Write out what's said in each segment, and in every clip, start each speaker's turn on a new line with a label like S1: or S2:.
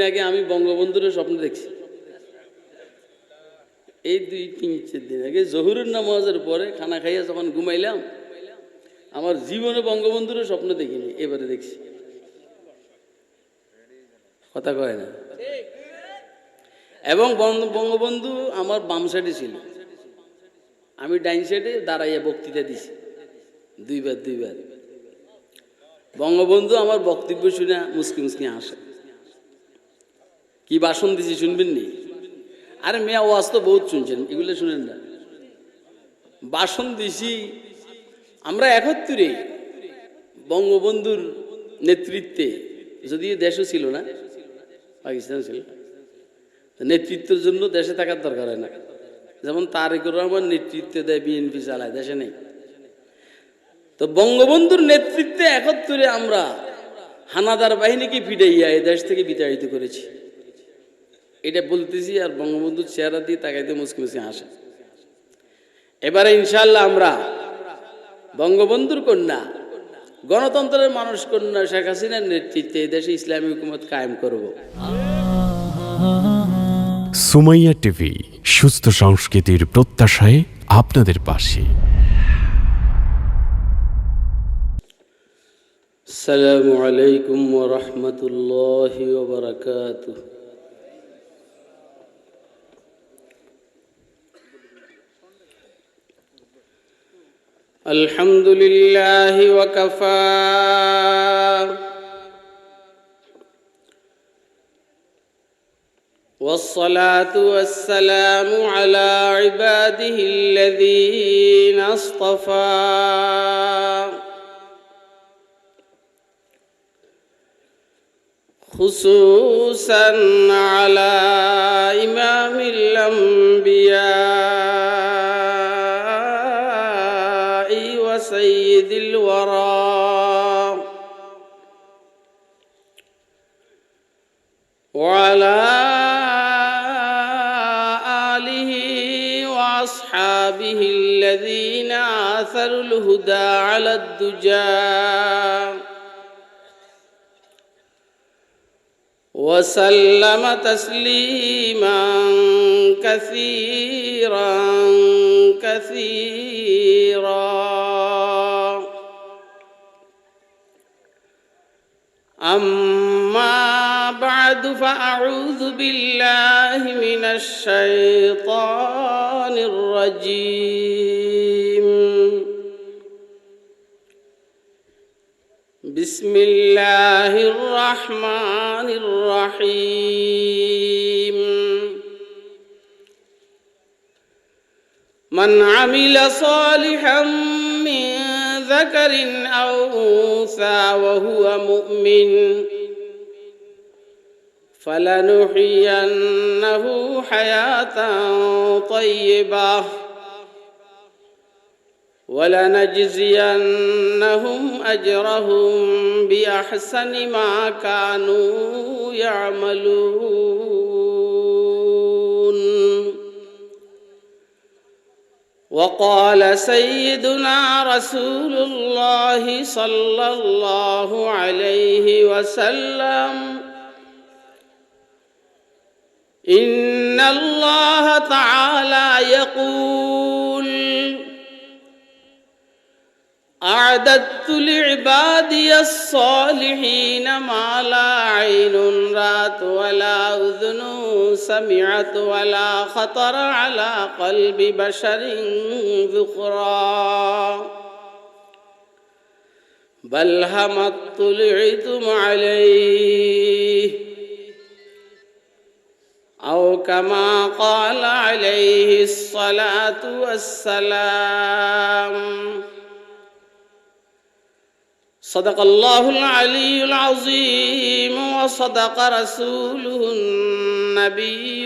S1: আগে আমি বঙ্গবন্ধুর স্বপ্ন দেখছি। এই 2-3 দিন আগে জহুরের নামাজের পরে খানা খাইয়া যখন ঘুমাইলাম, আমার জীবনে বঙ্গবন্ধুর স্বপ্ন দেখিনি, এবারে দেখছি। কথা কয় না। এবং বঙ্গবন্ধু আমার বাম সাইডে ছিল, আমি ডাইন সাইডে দাঁড়াইয়া বক্তৃতা দিছি দুইবার। বঙ্গবন্ধু আমার বক্তব্য শুনে মুসকি মুসকি হাসে। কি ভাষণ দিছি শুনবেন নি? আরে মেয়া ওয়াজ তো বহুত শুনছেন, এগুলো শুনেন না। ভাষণ দিছি আমরা 71 বঙ্গবন্ধুর নেতৃত্বে, যদিও দেশও ছিল না, পাকিস্তান ছিল, নেতৃত্বের জন্য দেশে থাকার দরকার হয় না। যেমন তারেকুর রহমান নেতৃত্বে দেয়, বিএনপি চালায়, দেশে নেই। তো বঙ্গবন্ধুর নেতৃত্বে 71 আমরা হানাদার বাহিনীকে ফিরাইয়া এই দেশ থেকে বিতাড়িত করেছি। এটা বলতেছি আর বঙ্গবন্ধুর চেহারা দিয়ে তাকাইতে মুসকি মুসকি হাসে। এবারে ইনশাআল্লাহ আমরা বঙ্গবন্ধুর কন্যা, গণতন্ত্রের মানুষ কন্যা শেখ হাসিনার নেতৃত্বে এই দেশে ইসলামী হুকুমত কায়েম করব।
S2: সুমাইয়া টিভি, সুস্থ সংস্কৃতির প্রত্যাশায় আপনাদের পাশে।
S1: আসসালামু আলাইকুম ওয়া রাহমাতুল্লাহি ওয়া বারাকাতুহু। আলহামদুলিল্লাহি ওয়া কাফা والصلاة والسلام على عباده الذين اصطفى خصوصا على إمام الأنبياء وسيد الورى وعلى آله وأصحابه الذين آثروا الهدى على الدجى وسلم تسليما كثيرا أما بعد فأعوذ بالله من الشيطان الرجيم. بسم الله الرحمن الرحيم. من عمل صالحا من ذكر أو أنثى وهو مؤمن فلنحيينه حياة طيبة ولنجزينهم أجرهم بأحسن ما كانوا يعملون. وقال سيدنا رسول الله صلى الله عليه وسلم: إن الله تعالى يقول: أعددت لعبادي الصالحين ما لا عين رأت ولا أذن سمعت ولا خطر على قلب بشر ذكرا بل هم اطلعتم عليه أو كما قال عليه الصلاة والسلام. صدق الله العلي العظيم وصدق رسوله النبي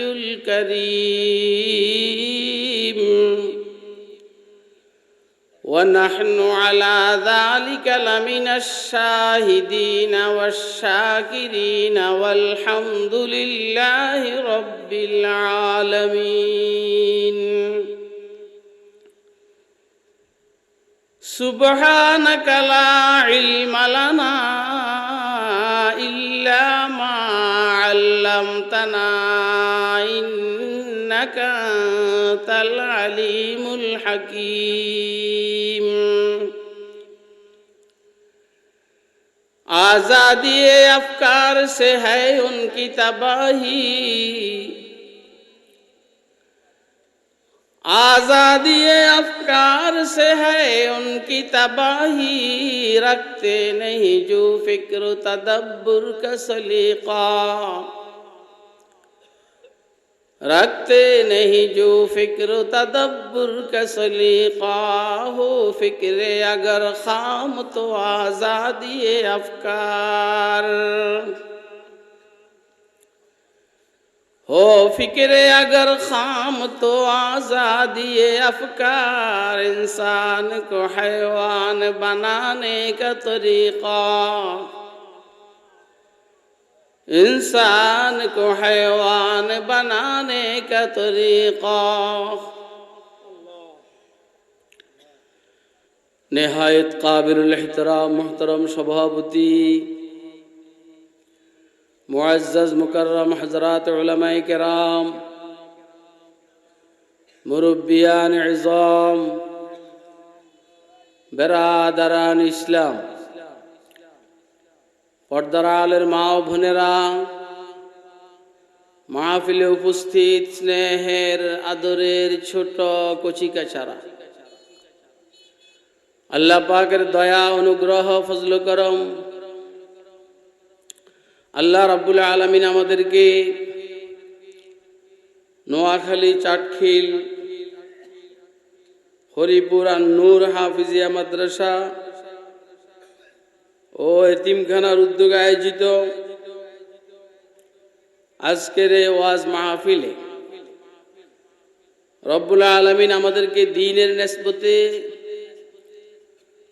S1: الكريم ونحن على ذلك لمن الشاهدين والشاكرين والحمد لله رب العالمين. سبحانك لا علم لنا إلا ما علمتنا علمتنا إنك أنت العليم الحكيم आज़ादी अफ़कार से है उनकी तबाही आज़ादी अफ़कार से है उनकी तबाही रखते नहीं जो फ़िक्र तदब्बुर का सलीक़ा रखते नहीं जो फ़िक्र तदब्बुर का सलीक़ा हो फ़िक्र अगर ख़ाम तो आज़ादी अफ़कार हो फ़िक्र अगर ख़ाम तो आज़ादी अफ़कार इंसान को हैवान बनाने का तरीक़ा इंसान को हैवान बनाने का तरीक़ा निहायत काबिल एहतराम मुहतरम सभापति मुअज़्ज़ज़ मुकर्रम हज़रात उलमाए किराम मुरब्बियान इज़ाम बेरादरान इस्लाम पर्दार आलेर मा ओ बोनेरा महफिले उपस्थित स्नेहेर आदरेर छोट कचिकाचारा आल्लाह पाकेर दया अनुग्रह फजल करम আল্লাহ রাব্বুল আলামিন আমাদেরকে নোয়াখালী চাটখিল হরিপুর আর নূর হাফিজিয়া মাদ্রাসা ও এতিমখানার উদ্যোগে আয়োজিত আজকের এই ওয়াজ মাহফিলে রব্বুল আলামিন আমাদেরকে দ্বীনের নিসবতে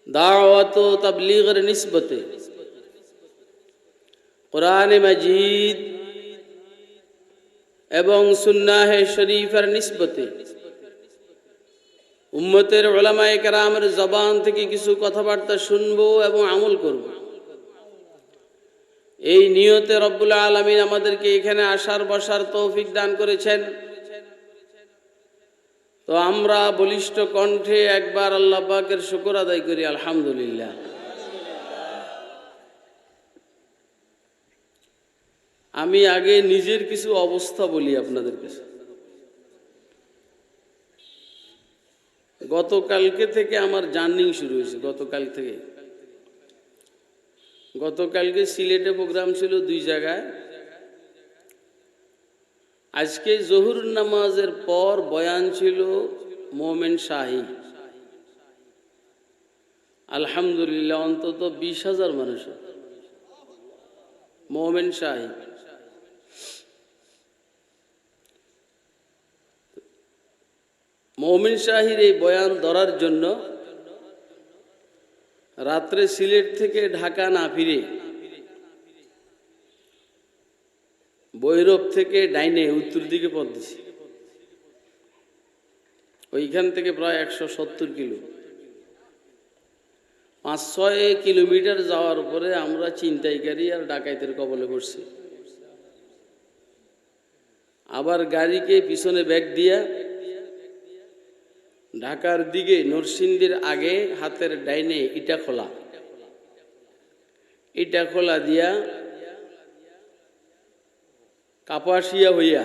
S1: দাওয়াত ও তাবলীগের নিসবতে कुरान मजीद एवं सुन्नाह शरीफर निस्बते उम्मतेर उलमाए केरामेर जबान थेके किछु कथाबार्ता शुनबो एवं আমল करब এই নিয়তে রব্বুল আলামিন আমাদেরকে এখানে আসার বসার তৌফিক দান করেছেন তো আমরা বলিষ্ঠ কণ্ঠে একবার আল্লাহ পাকের শুকর আদায় করি আলহামদুলিল্লাহ আমি আগে নিজের কিছু অবস্থা বলি আপনাদের কাছে গতকালকে থেকে আমার জার্নি শুরু হয়েছে গতকালকে সিলেটে প্রোগ্রাম ছিল দুই জায়গায় আজকে জোহর নামাজের পর বয়ান ছিল মোমেন শাহী আলহামদুলিল্লাহ অন্তত 20,000 মানুষ মোমেন শাহী মোমিন শাহীর এই বয়ান ধরার জন্য রাত্রে সিলেট থেকে ঢাকা না ফিরে বৈরব থেকে ডাইনে উত্তর দিকে পথ দিছি ওইখান থেকে প্রায় 170 কিলো 5-6 কিলোমিটার যাওয়ার পরে আমরা ছিনতাইকারী আর ডাকাইতের কবলে পড়ছি আবার গাড়িকে পিছনে ব্যাক দিয়া ঢাকার দিকে নরসিংদীর আগে হাতের ডাইনে ইটা খোলা দিয়া কাপাসিয়া হইয়া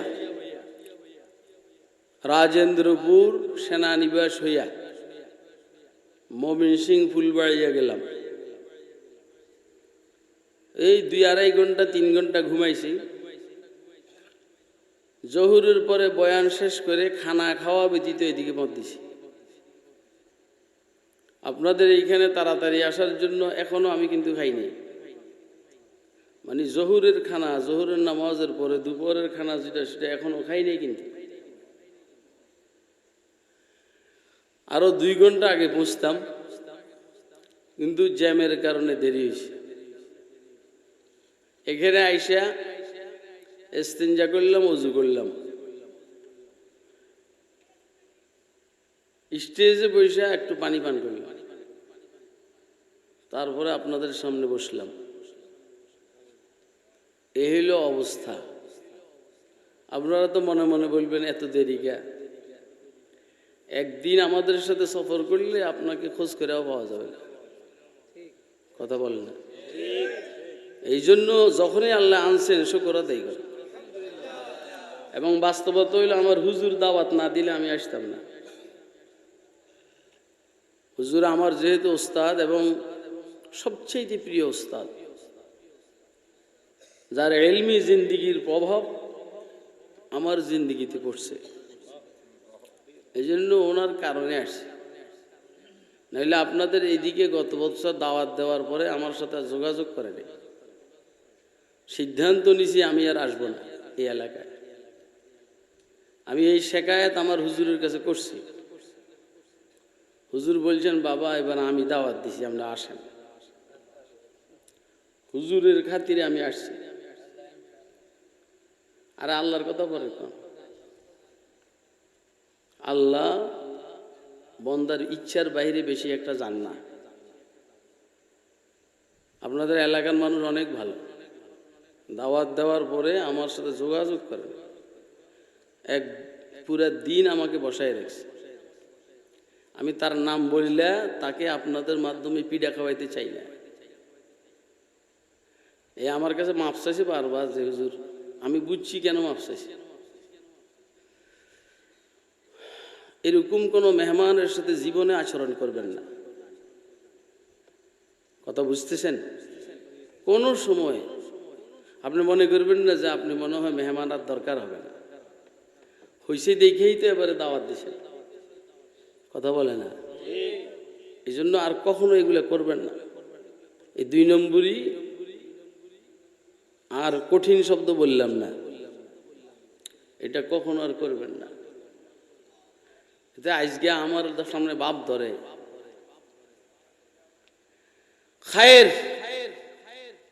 S1: রাজেন্দ্রপুর সেনানিবাস হইয়া ময়মনসিংহ ফুলবাড়িয়া গেলাম এই 2-2.5 ঘন্টা 3 ঘন্টা ঘুমাইছি জোহরের পরে বয়ান শেষ করে খানা খাওয়া ব্যতীত এদিকে পথ দিছি আপনাদের এইখানে তাড়াতাড়ি আসার জন্য এখনো আমি কিন্তু খাইনি মানে জোহরের খানা জোহরের নামাজের পরে দুপুরের খানা যেটা সেটা এখনো খাইনি কিন্তু আরো 2 ঘন্টা আগে পৌঁছতাম কিন্তু জ্যামের কারণে দেরি হয়েছে এখানে আইসা ইস্তিনজা করলাম ওযু করলাম স্টেজে বসে একটু পানি পান করলাম তারপরে আপনাদের সামনে বসলাম এই হলো অবস্থা আপনারা তো মনে মনে বলবেন এত দেরি কে। একদিন আমাদের সাথে সফর করলে আপনাকে খোঁজ করেও পাওয়া যাবে না, কথা বলেন না। এই জন্য যখনই আল্লাহ আনছেন শুকর আদায় করে। এবং বাস্তবতা হইল আমার হুজুর দাওয়াত না দিলে আমি আসতাম না। হুজুর আমার যেহেতু ওস্তাদ এবং সবচেয়ে প্রিয় ওস্তাদ, যার এলমি জিন্দিগির প্রভাব আমার জিন্দিগিতে পড়ছে, এই জন্য ওনার কারণে আসছে। নাহলে আপনাদের এইদিকে গত বছর দাওয়াত দেওয়ার পরে আমার সাথে যোগাযোগ করেনি। সিদ্ধান্ত নিছি আমি আর আসবো না এই এলাকায়। আমি এই শেকায়েত আমার হুজুরের কাছে করছি। হুজুর বলছেন বাবা এবার আমি দাওয়াত দিছি, আমরা আসেন। হুজুরের খাতিরে আমি আসছি। আর আল্লাহর কথা পরে কম, আল্লাহ বন্দার ইচ্ছার বাইরে বেশি একটা জান না। আপনাদের এলাকার মানুষ অনেক ভালো, দাওয়াত দেওয়ার পরে আমার সাথে যোগাযোগ করেন, এক পুরা দিন আমাকে বসায় রেখেছে। আমি তার নাম বললে তাকে আপনাদের মাধ্যমে পিঠা খাওয়াইতে চাই না। এ আমার কাছে মাপ চাইছে বারবার যে হুজুর আমি বুঝছি কেন মাপ চাইছি। এরকম কোনো মেহমানের সাথে জীবনে আচরণ করবেন না, কথা বুঝতেছেন? কোনো সময় আপনি মনে করবেন না যে আপনি মনে হয় মেহমান আর দরকার হবে না, হইছে দেখেই তো এবারে দাওয়াত দিছেন, কথা বলে না। এই জন্য আর কখনো এগুলো করবেন না। এই 2 নম্বরই, আর কঠিন শব্দ বললাম না, এটা কখনো আর করবেন না। আজকে আমার সামনে বাপ ধরে খায়ের,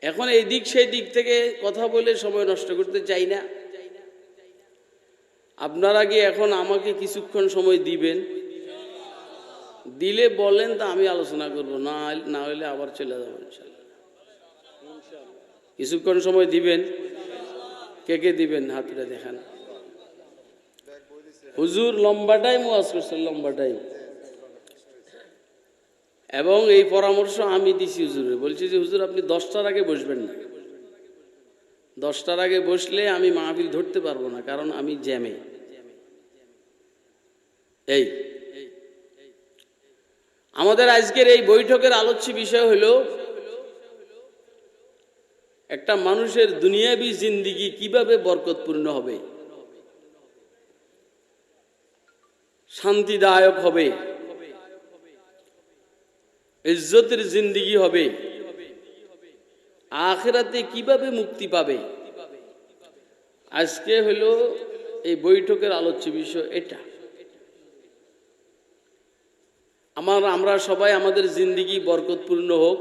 S1: এখন এই দিক সেই দিক থেকে কথা বলে সময় নষ্ট করতে চাই না। আপনারা কি এখন আমাকে কিছুক্ষণ সময় দিবেন? দিলে বলেন, তা আমি আলোচনা করবো, না হলে আবার চলে যাবো ইনশাল্লাহ। কিছুক্ষণ সময় দিবেন? কে কে দিবেন হাতটা দেখান। হুজুর লম্বা টাইম ওয়াজ করছেন, লম্বা টাইম, এবং এই পরামর্শ আমি দিছি হুজুরে। বলছি যে হুজুর আপনি 10টার আগে বসবেন না, 10টার আগে বসলে আমি মাহফিল ধরতে পারবো না, কারণ আমি জ্যামে। এই আমাদের আজকের এই বৈঠকের আলোচ্য বিষয় হলো একটা মানুষের দুনিয়াবি জিন্দেগি কিভাবে বরকতপূর্ণ হবে, শান্তিদায়ক হবে, ইজ্জতের জিন্দেগি হবে, আখিরাতে কিভাবে মুক্তি পাবে। আজকে হলো এই বৈঠকের আলোচ্য বিষয় এটা। আমরা সবাই আমাদের জিন্দেগি বরকতপূর্ণ হোক,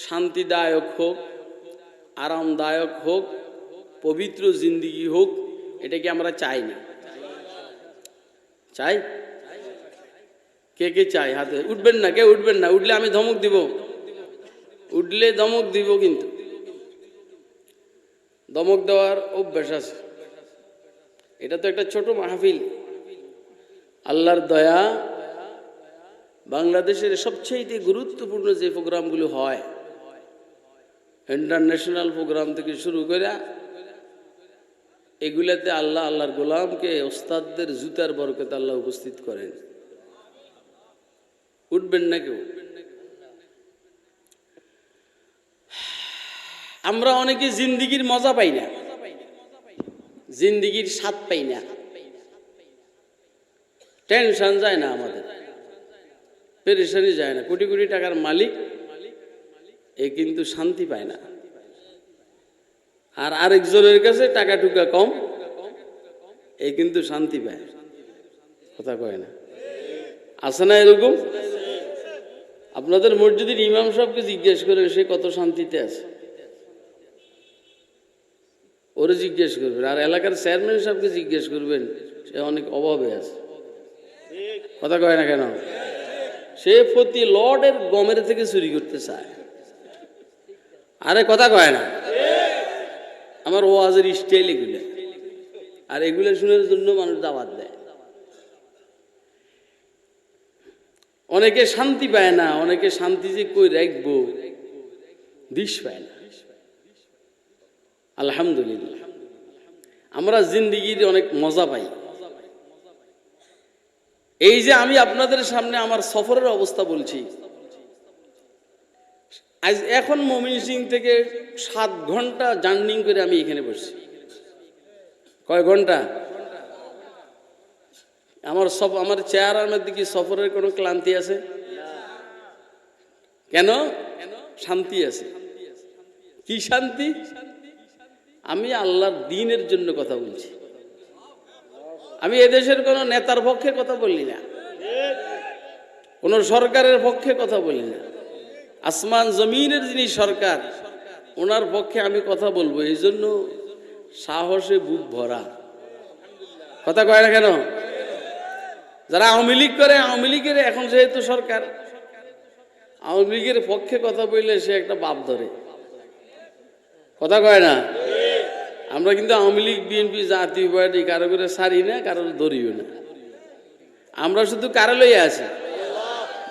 S1: শান্তিদায়ক হোক, আরামদায়ক হোক, পবিত্র জিন্দেগি হোক, এটা কি আমরা চাই না? চাই? কে কে চাই? হাতে উঠবেন না, কে উঠবেন না, উঠলে আমি ধমক দিব, উঠলে ধমক দিব। কিন্তু ধমক দেওয়ার অভ্যাস আছে। এটা তো একটা ছোট মাহফিল। আল্লাহর দয়া, বাংলাদেশের সবচেয়ে গুরুত্বপূর্ণ যে প্রোগ্রামগুলো হয়, ইন্টারন্যাশনাল প্রোগ্রাম থেকে শুরু করে এগুলাতে আল্লাহর গোলামকে ওস্তাদদের জুতার বরকতে আল্লাহ উপস্থিত করেন। উঠবেন না কেউ? আমরা অনেকে জিন্দিগির মজা পাই না, জিন্দিগির স্বাদ পাই না, টেনশন যায় না আমাদের, পেরেশানি যায় না। কোটি কোটি টাকার মালিক এ কিন্তু শান্তি পায় না। আর আরেকজনের কাছে টাকা টুকা কম, এ কিন্তু শান্তি পায়, কথা কয় না। আছে না এরকম? আপনাদের মসজিদের ইমাম সাহেবকে জিজ্ঞেস করেন সে কত শান্তিতে আছে, ওরে জিজ্ঞেস করবেন। আর এলাকার চেয়ারম্যান সাহেবকে জিজ্ঞেস করবেন, সে অনেক অভাবে আছে, কথা কয় না কেন? সে প্রতি লর্ডের গমের থেকে চুরি করতে চায়। আরে কথা কয় না? আমার ওয়াজের স্টাইল এগুলো, আর এগুলো শুনের জন্য মানুষ দাওয়াত দেয়। অনেকে শান্তি পায় না, অনেকে শান্তি যে কই রাখবো দিশ পায় না। আলহামদুলিল্লাহ আমরা জিন্দিগির অনেক মজা পাই। এই যে আমি আপনাদের সামনে আমার সফরের অবস্থা বলছি, আজ এখন ময়মনসিং থেকে 7 ঘন্টা জার্নি করে আমি এখানে বসছি। কয় ঘন্টা? আমার চেহারার মধ্যে কি সফরের কোনো ক্লান্তি আছে? কেন? শান্তি আছে। কি শান্তি? আমি আল্লাহর দ্বীনের জন্য কথা বলছি। আমি এদেশের কোনো নেতার পক্ষে কথা বলি না, কোন সরকারের পক্ষে কথা বলি না। আসমান জমিনের যিনি সরকার, ওনার পক্ষে আমি কথা বলবো। এই জন্য সাহসে বুক ভরা। কথা কয় না কেন? যারা আওয়ামী লীগ করে, আওয়ামী লীগের এখন যেহেতু সরকার, আওয়ামী লীগের পক্ষে কথা বললে সে একটা বাপ ধরে। কথা কয় না? আমরা কিন্তু আওয়ামী লীগ, বিএনপি, জাতীয় পার্টি কারো করে সারি না, কারো ধরিও না। আমরা শুধু কারে লইয়া আছি?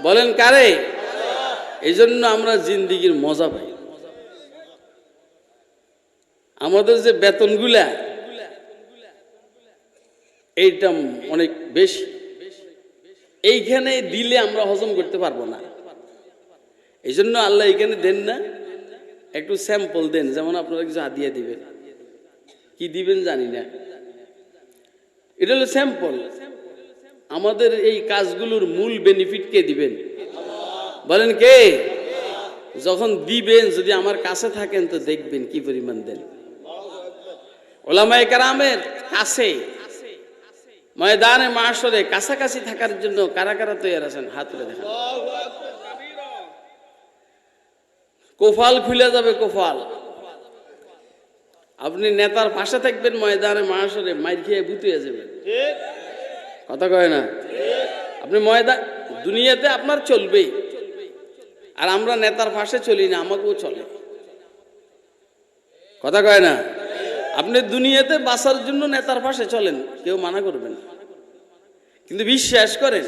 S1: বলেন কারে? এই জন্য আমরা জিন্দিগির মজা পাই। আমাদের যে বেতনগুলা, এইটা অনেক বেশি। এইখানে দিলে আমরা হজম করতে পারবো না। এই জন্য আল্লাহ এখানে দেন না, একটু স্যাম্পল দেন। যেমন আপনারা কিছু হাদিয়া দিবেন, কি দিবেন জানি না, এটা হলো স্যাম্পল। আমাদের এই কাজগুলোর মূল বেনিফিট কে দিবেন? বলেন কে? যখন দিবেন, যদি আমার কাছে থাকেন তো দেখবেন কি পরিমাণ দেন। ওলামায়ে কেরামের কাছে, ময়দানে মাশরে কাছাকাছি থাকার জন্য কারা কারা তৈরি আছেন? হাত তুলে দেখান। কোফাল খুলে যাবে, কোফাল। আপনি নেতার পাশে থাকবেন, ময়দানে মাশরে মাইর খেয়ে ভূত হয়ে যাবেন। কথা কয় না? আপনি ময়দান দুনিয়াতে আপনার চলবেই, আর আমরা নেতার পাশে চলি না, আমাকেও চলে। কথা কয় না? আপনি দুনিয়াতে বাঁচার জন্য নেতার পাশে চলেন, কেউ মানা করবেন, কিন্তু বিশ্বাস করেন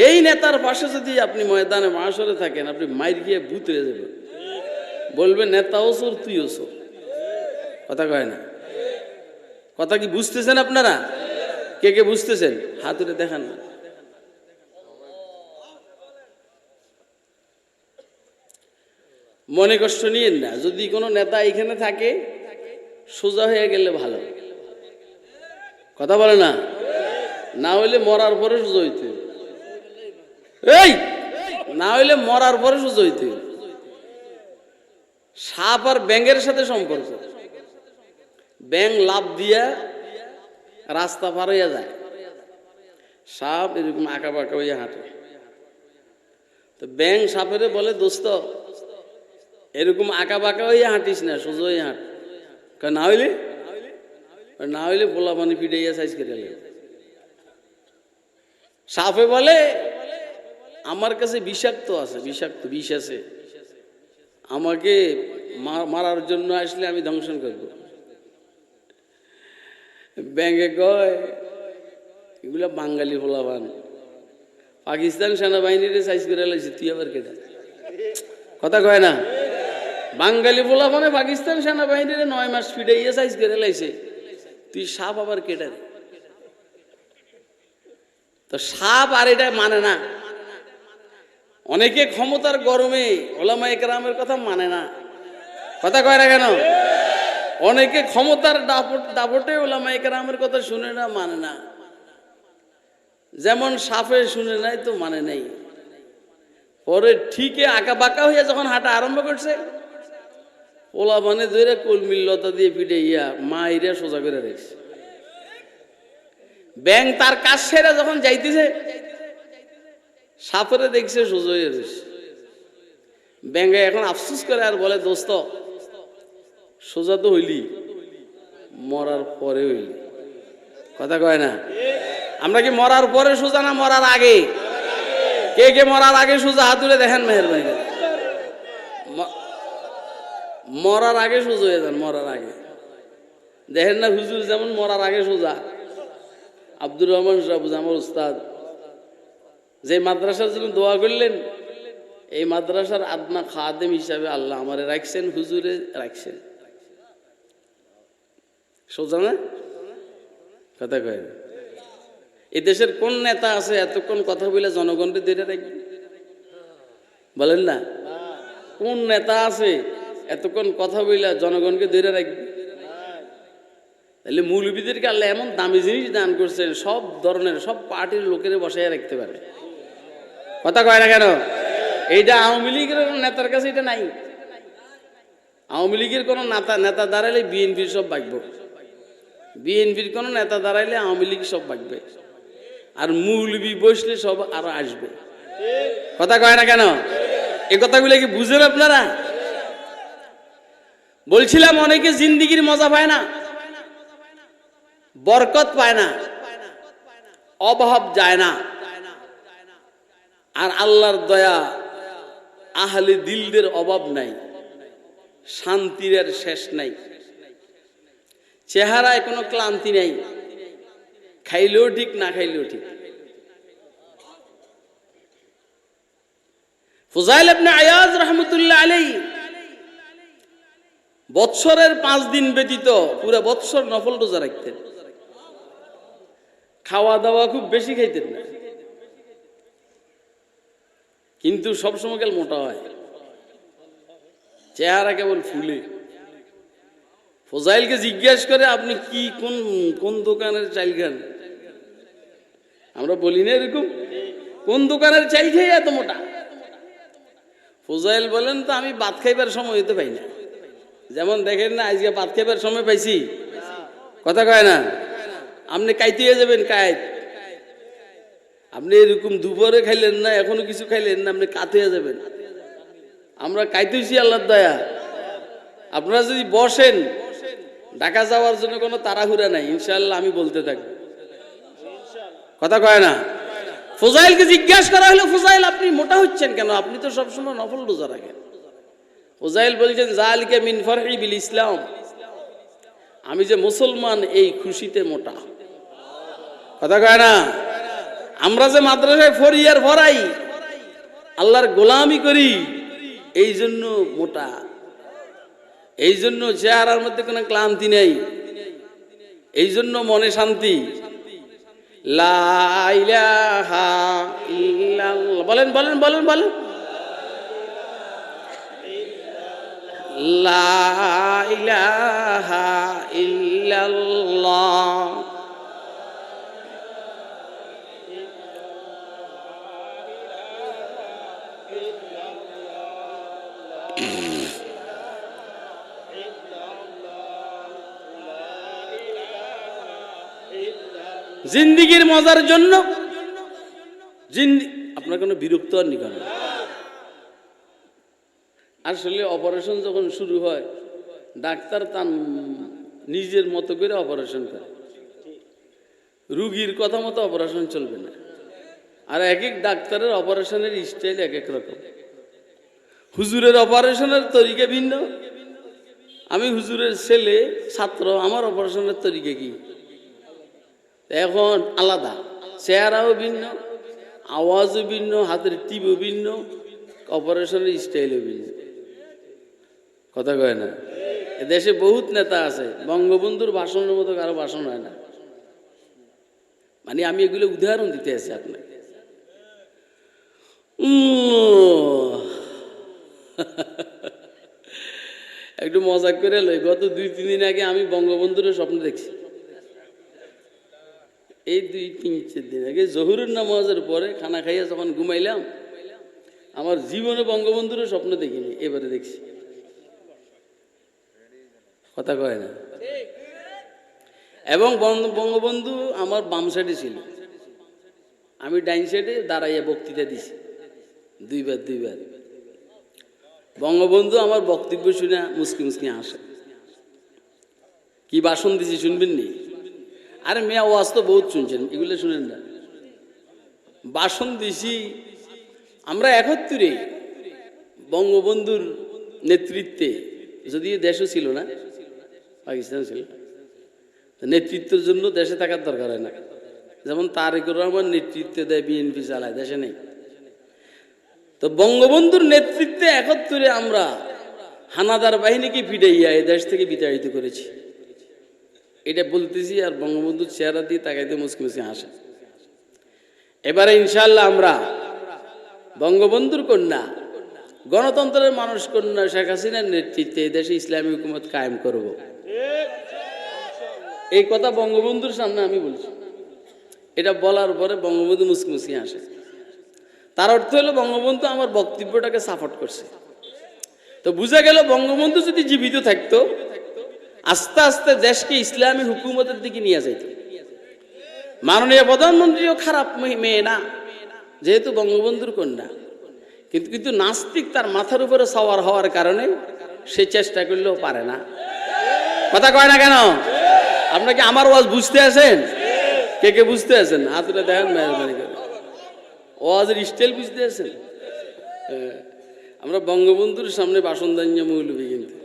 S1: এই নেতার পাশে যদি আপনি ময়দানে মাশরে থাকেন, আপনি মাইর গিয়ে ভূত হয়ে যাবেন। বলবেন নেতাও চোর, তুইও চোর। কথা কয় না? কথা কি বুঝতেছেন আপনারা? কে কে বুঝতেছেন? হাত তুলে দেখান না। মনে কষ্ট নিয়েন না। যদি কোনো নেতা এখানে থাকে, সোজা হয়ে গেলে ভালো। কথা বলে না? না হইলে মরার পরে সোজা হইতে, এই না হইলে মরার পরে সোজা হইতে। সাপ আর ব্যাঙের সাথে সম্পর্ক। ব্যাঙ লাভ দিয়া রাস্তা পার হইয়া যায়, সাপ এরকম আঁকা বাঁকা হইয়া হাঁটে। তো ব্যাঙ সাপের বলে, দোস্ত এরকম আঁকা বাঁকা হইয়া হাঁটিস না, সোজা হইয়া হাঁট। না হইলে না হইলে পোলা পানি পিটাইয়া সাইজ করে। সাপে বলে, আমার কাছে বিষাক্ত আছে, বিষাক্ত বিষ আছে, আমাকে মারার জন্য আসলে আমি ধ্বংসন করব। ব্যাঙে কয়, এগুলা বাঙালি পোলাপান, পাকিস্তান সেনাবাহিনীর সাইজ করে লাইছে, তুই আবার কেটে। কথা কয় না? বাঙালি পোলাপানে পাকিস্তান সেনাবাহিনীর 9 মাস ফিটাইয়া সাইজ করে লাইছে, তুই সাপ আবার কেটে। তো সাপ আর এটা মানে না। অনেকে ক্ষমতার গরমে ওলামায়ে কেরামের কথা মানে না। কথা কয় না কেন? অনেকে ক্ষমতার দাপটে ওলামায়ে কেরামের কথা শুনে না, মানে না। যেমন সাপে শুনে নাই তো মানে নাই, পরে ঠিকই আঁকা বাঁকা হইয়া যখন হাঁটা আরম্ভ করছে, ওলা মানে ধরে কলমির লতা দিয়ে পিটে মা ইরা সোজা করে রেখেছে। ব্যাঙ তার কাজ সেরা যখন যাইতেছে, সাপরে দেখছে সোজা হয়ে রয়েছে। ব্যাঙে এখন আফসোস করে আর বলে, দোস্ত সোজা তো হইলি, মরার পরে হইলি। কথা কয় না? আমরা কি মরার পরে সোজা না মরার আগে? কে কে মরার আগে সোজা? হাত তুলে দেখেন মেহেরবানি। মরার আগে সোজা হয়ে যান, মরার আগে। দেখেন না হুজুর যেমন মরার আগে সোজা। আব্দুর রহমান সাহেব আমার উস্তাদ যে মাদ্রাসার জন্য দোয়া করলেন, এই মাদ্রাসার আদনা খাদেম হিসাবে আল্লাহ আমারে রাখছেন, হুজুরে রাখছেন। সোজা না কথা কয়? এই দেশের কোন নেতা আছে এতক্ষণ কথা বলে জনগণকে ধরে রাখবে? বলেন না, কোন নেতা আছে এতক্ষণ কথা বলে জনগণকে ধরে রাখবে? তাহলে মৌলবীদেরকে আল্লাহ এমন দামি জিনিস দান করছেন, সব ধরনের সব পার্টির লোকের বসায় রাখতে পারে। কথা কয় না কেন? এইটা আওয়ামী লীগের নেতার কাছে এটা নাই। আওয়ামী লীগের কোনো নেতা দাঁড়াইলে বিএনপির সব বাঁকব, বিএনপির কোনো নেতা দাঁড়াইলে আওয়ামী লীগ সব বাঁকবে, আর মৌলবী বসলে সব আরো আসবে। কথা কয় না কেন? এই কথাগুলো কি বুঝেন আপনারা? বলছিলাম অনেকে জিন্দিগির মজা পায় না, বরকত পায় না, অভাব যায় না, আর আল্লাহর দয়া আহলে দিলদের অভাব নাই, শান্তির আর শেষ নাই, চেহারায় কোনো ক্লান্তি নাই, খাইলেও ঠিক না খাইলেও ঠিক। ফুজাইল ইবনে আয়াজ রাহমাতুল্লাহ আলাইহি বৎসরের 5 দিন ব্যতীত পুরো বৎসর নফল রোজা রাখতেন। খাওয়া দাওয়া খুব বেশি খাইতেন না, কিন্তু সবসময় কেন মোটা হয়, চেহারা কেবল ফুলে। ফজাইলকে জিজ্ঞেস করে আপনি কি কোন দোকানের চাল খান? আমরা বলি না এরকম, কোন দোকানের চাল খেয়ে এত মোটা? ফজাইল বলেন তো আমি ভাত খাইবার সময় হইতে পাই না। যেমন দেখেন না আজকে ভাত খাইবার সময় পাইছি, কথা কয় না? আপনি কাইতে যাবেন কাইত, আপনি এরকম দুপুরে খাইলেন না, এখনো কিছু খাইলেন না, আপনি কাত হয়ে যাবেন। আমরা কাইতেছি আল্লাহর দয়া। আপনারা যদি বসেন, ঢাকা যাওয়ার জন্য কোনো তাড়াহুড়া নাই, ইনশাআল্লাহ আমি বলতে থাকবো। কথা কয় না? ফুজাইলকে জিজ্ঞাসা করা হলো, ফুজাইল আপনি মোটা হচ্ছেন কেন? আপনি তো সবসময় নফল রোজা রাখেন। ফুজাইল বলছেন যালিকা মিন ফারহি বিল ইসলাম, আমি যে মুসলমান এই খুশিতে মোটা। কথা কয় না? আমরা যে মাদ্রাসায় ফরিয়ার ভরাই, আল্লাহর গোলামি করি, এই জন্য মোটা, এই জন্য চেহারার মধ্যে কোনো ক্লান্তি নেই, এই জন্য মনে শান্তি। লা ইলাহা ইল্লাল্লাহ, বলেন বলেন বলেন বলেন, লা ইলাহা ইল্লাল্লাহ। জিন্দিগির মজার জন্য আপনার কোনো বিরক্ত আর নি কেন? আসলে অপারেশন যখন শুরু হয়, ডাক্তার তার নিজের মতো করে অপারেশন করে, রুগীর কথা মতো অপারেশন চলবে না। আর এক এক ডাক্তারের অপারেশনের স্টাইল এক এক রকম। হুজুরের অপারেশনের তরিকা ভিন্ন। আমি হুজুরের ছেলে, ছাত্র, আমার অপারেশনের তরিকা কি এখন আলাদা, চেহারাও ভিন্ন, আওয়াজও ভিন্ন, হাতের টিপও ভিন্ন, অপারেশনের স্টাইলও ভিন্ন। কথা কয় না? দেশে বহুত নেতা আছে, বঙ্গবন্ধুর ভাষণের মতো কারো ভাষণ হয় না। মানে আমি এগুলো উদাহরণ দিতে আছি আপনাকে। একটু মজা করে লই, গত 2-3 দিন আগে আমি বঙ্গবন্ধুর স্বপ্ন দেখছি। এই 2-3 দিন আগে জহুরের নামাজের পরে খানা খাইয়া যখন ঘুমাইলাম, আমার জীবনে বঙ্গবন্ধুর স্বপ্ন দেখিনি, এবারে দেখছি। কথা কয় না? এবং বঙ্গবন্ধু আমার বাম সাইডে ছিল, আমি ডাইন সাইডে দাঁড়াইয়া বক্তৃতা দিছি দুইবার। বঙ্গবন্ধু আমার বক্তব্য শুনে মুসকি মুসকি হাসে। কি ভাষণ দিছি শুনবেন নি? আরে মেয়া ওয়াজ তো বহুত শুনছেন, এগুলো শুনেন না। ভাষণ দিছি আমরা 71-এ বঙ্গবন্ধুর নেতৃত্বে, যদিও দেশও ছিল না, পাকিস্তান ছিল, নেতৃত্বের জন্য দেশে থাকার দরকার হয় না। যেমন তারেকুর রহমান নেতৃত্বে দেয়, বিএনপি চালায়, দেশে নেই। তো বঙ্গবন্ধুর নেতৃত্বে 71-এ আমরা হানাদার বাহিনীকে ফিরাইয়া এই দেশ থেকে বিতাড়িত করেছি। এটা বলতেছি আর বঙ্গবন্ধুর চেহারা দিয়ে তাকাইতে মুচকি মুচকি হাসে। এবারে ইনশাআল্লাহ আমরা বঙ্গবন্ধুর কন্যা, গণতন্ত্রের মানুষ কন্যা শেখ হাসিনার নেতৃত্বে এই দেশে ইসলামী হুকুমত কায়েম করব। এই কথা বঙ্গবন্ধুর সামনে আমি বলছি। এটা বলার পরে বঙ্গবন্ধু মুচকি মুচকি হাসে। তার অর্থ হলো বঙ্গবন্ধু আমার বক্তব্যটাকে সাপোর্ট করছে। তো বুঝা গেল বঙ্গবন্ধু যদি জীবিত থাকতো আস্তে আস্তে দেশকে ইসলামী হুকুমতের দিকে নিয়ে যাইত। মাননীয় প্রধানমন্ত্রীও খারাপ মেয়ে না, যেহেতু বঙ্গবন্ধুর কন্যা, কিন্তু নাস্তিক তার মাথার উপরে সওয়ার হওয়ার কারণে সে চেষ্টা করলেও পারে না। কথা কয় না কেন? আপনাকে আমার ওয়াজ বুঝতে আছেন? কে কে বুঝতে আছেন হাতটা দেখেন মেহরবানি করে। ওয়াজের স্টাইল বুঝতে আছেন? আমরা বঙ্গবন্ধুর সামনে ভাষণ দাঞ্জা মৌলবী। কিন্তু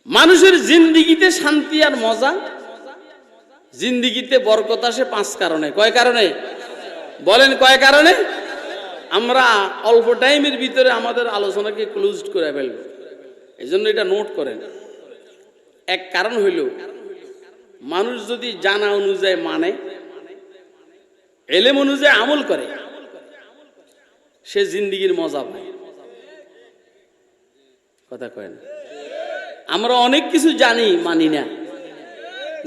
S1: মানুষের জিন্দিগিতে শান্তি আর মজা, জিন্দিগিতে বরকত আসে 5 কারণে। কয় কারণে বলেন? কয় কারণে? আমরা অল্প টাইমের ভিতরে আমাদের আলোচনাকে ক্লোজ করে ফেলব, এই জন্য এটা নোট করেন। এক কারণ হইল মানুষ যদি জানা অনুযায়ী মানে, এলেম অনুযায়ী আমল করে, সে জিন্দিগির মজা পায়। কথা কয় না? আমরা অনেক কিছু জানি, মানি না।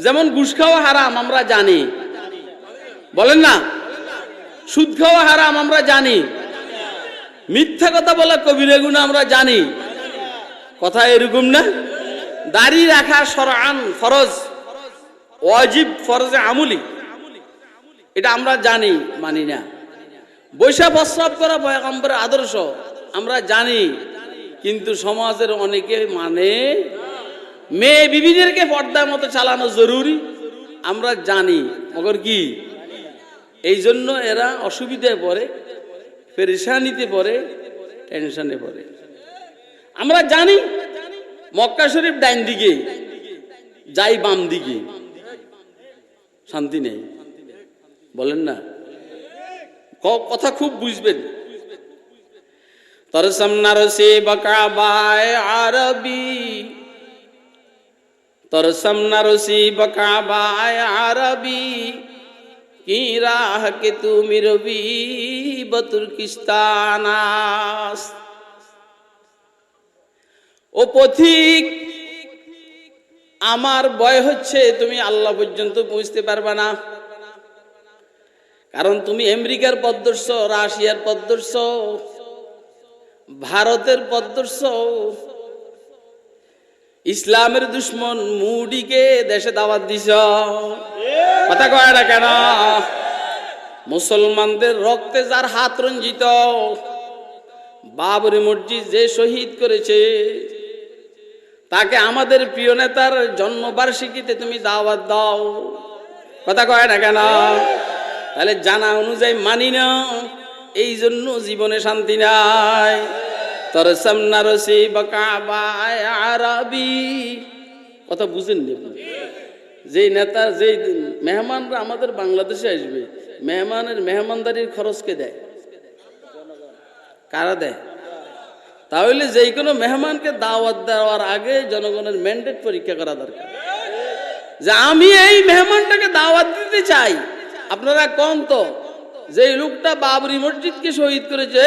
S1: যেমন ঘুষ খাওয়া হারাম আমরা জানি, বলেন না? সুদ খাওয়া হারাম আমরা জানি, মিথ্যা কথা বলা কবিরা গুনাহ আমরা জানি। কথা এরকম না? দাড়ি রাখা শরআন ফরজ, ওয়াজিব, ফরজে আমলি, এটা আমরা জানি, মানি না। বৈশা প্রস্রাব করা পয়গম্বরের আদর্শ আমরা জানি, কিন্তু সমাজের অনেকে মানে। মেয়ে বিবিদেরকে পর্দার মতো চালানো জরুরি আমরা জানি, মগর কি এই জন্য এরা অসুবিধায় পড়ে, পেরেশানিতে পড়ে, টেনশনে পড়ে। আমরা জানি মক্কা শরীফ ডাইন দিকে, যাই বাম দিকে, শান্তি নেই। বলেন না? কথা খুব বুঝবেন। तरसमना रसीब काबाए आरबी, तरसमना रसीब काबाए आरबी की राह के तू मिरवी बतुर्किस्तानास। ও পথিক, আমার ভয় হচ্ছে তুমি আল্লাহ পর্যন্ত পৌঁছতে পারবে না, কারণ তুমি আমেরিকার পথ ধরছো, রাশিয়ার পথ ধরছো, ভারতের পথ ধরছো। ইসলামের দুশ্মন মুডিকে দেশে দাওয়াত দিছ। কথা কয় না কেন? মুসলমানদের রক্তে যার হাত রঞ্জিত, বাবরি মসজিদ যে শহীদ করেছে, তাকে আমাদের প্রিয় নেতার জন্মবার্ষিকীতে তুমি দাওয়াত দাও। কথা কয় না কেন? তাহলে জানা অনুযায়ী মানি না, এই জন্য জীবনে শান্তি নাই। तरसमना रसीब काबाए आरबी, কথা বুঝেননি? যে নেতা, যে মেহমানরা আমাদের বাংলাদেশে আসবে, মেহমানের মেহমানদারির খরচ কে দেয়? কারা দেয়? তাহলে যে কোনো মেহমানকে দাওয়াত দেওয়ার আগে জনগণের ম্যান্ডেট পরীক্ষা করা দরকার, যে আমি এই মেহমানটাকে দাওয়াত দিতে চাই। আপনারা কোন তো যে লোকটা বাবরি মসজিদকে শহীদ করেছে,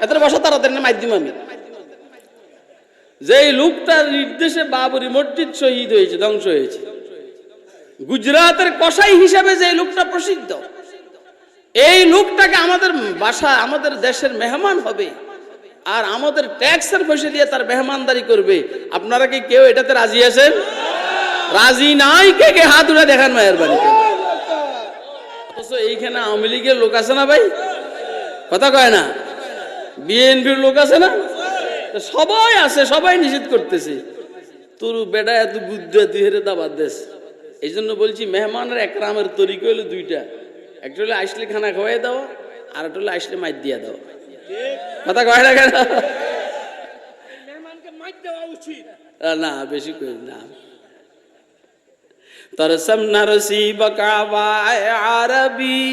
S1: এত বসা তাড়াতাড়ি মাধ্যম, আমি যে লোকটার নির্দেশে বাবরি মসজিদ শহীদ হয়েছে, ধ্বংস হয়েছে, গুজরাটের কসাই হিসাবে যে লোকটা প্রসিদ্ধ, এই লোকটাকে আমাদের বাসা, আমাদের দেশের মেহমান হবে আর আমাদের ট্যাক্সের পয়সা দিয়ে তার মেহমানদারি করবে। আপনারা কি কেউ এটাতে রাজি আছেন? রাজি নাই? কে কে হাত উঠে দেখান মেহরবানি করে। অথচ এইখানে আওয়ামী লীগের লোক আছে না ভাই? কথা কয় না? বিএনপির লোক আছে না? সবাই আছে, সবাই নিষেধ করতেছে। তোর বেটা এত বুদ্ধ, তুই হেরে দাবাত দেশ। এই জন্য বলছি মেহমানের একরামের তরিকা হলো দুইটা, একটা হলো আসলে খানা খাওয়াই দেওয়া, আর একটা হলো আসলে মাইর দিয়া দেওয়া। কথা কয় না কেন? না বেশি কই না तरसम नरसीब काबाए आरबी